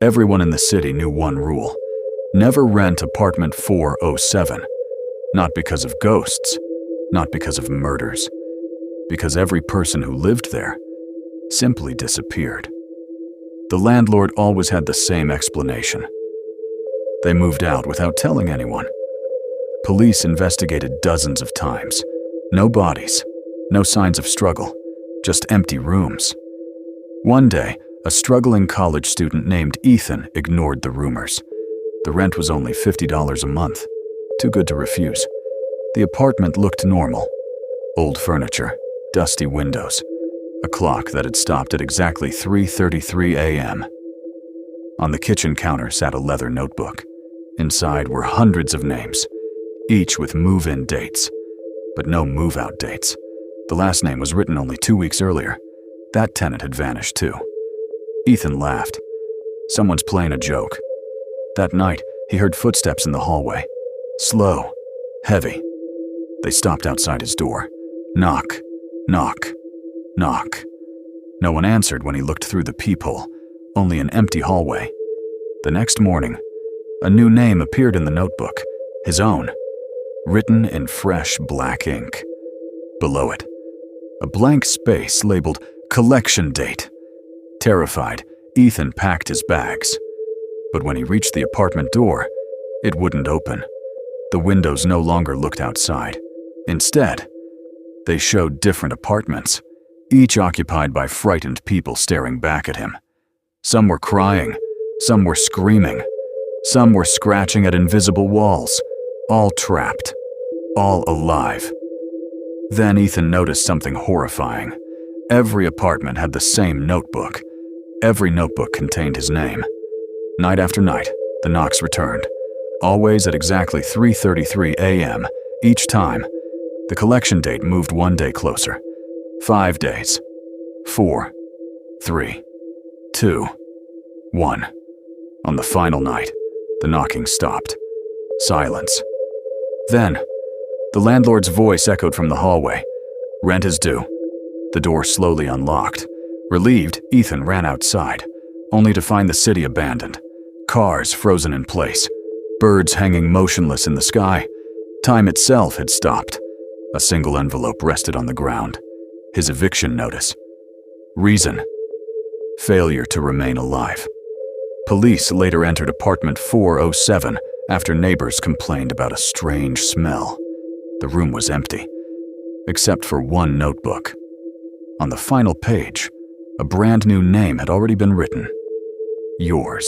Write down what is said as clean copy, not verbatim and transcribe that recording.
Everyone in the city knew one rule: never rent apartment 407. Not because of ghosts, not because of murders, because every person who lived there simply disappeared. The landlord always had the same explanation. They moved out without telling anyone. Police investigated dozens of times. No bodies, no signs of struggle, just empty rooms. One day, a struggling college student named Ethan ignored the rumors. The rent was only $50 a month, too good to refuse. The apartment looked normal. Old furniture, dusty windows, a clock that had stopped at exactly 3:33 a.m. On the kitchen counter sat a leather notebook. Inside were hundreds of names, each with move-in dates, but no move-out dates. The last name was written only 2 weeks earlier. That tenant had vanished too. Ethan laughed. Someone's playing a joke. That night, he heard footsteps in the hallway. Slow, heavy. They stopped outside his door. Knock, knock, knock. No one answered when he looked through the peephole, only an empty hallway. The next morning, a new name appeared in the notebook, his own, written in fresh black ink. Below it, a blank space labeled collection date. Terrified, Ethan packed his bags. But when he reached the apartment door, it wouldn't open. The windows no longer looked outside. Instead, they showed different apartments, each occupied by frightened people staring back at him. Some were crying, some were screaming, some were scratching at invisible walls, all trapped, all alive. Then Ethan noticed something horrifying. Every apartment had the same notebook. Every notebook contained his name. Night after night, the knocks returned, always at exactly 3:33 a.m. Each time, the collection date moved 1 day closer. 5 days. 4, 3, 2, 1. On the final night, the knocking stopped. Silence. Then, the landlord's voice echoed from the hallway. Rent is due. The door slowly unlocked. Relieved, Ethan ran outside, only to find the city abandoned. Cars frozen in place. Birds hanging motionless in the sky. Time itself had stopped. A single envelope rested on the ground. His eviction notice. Reason: failure to remain alive. Police later entered apartment 407 after neighbors complained about a strange smell. The room was empty, except for one notebook. On the final page, a brand new name had already been written. Yours.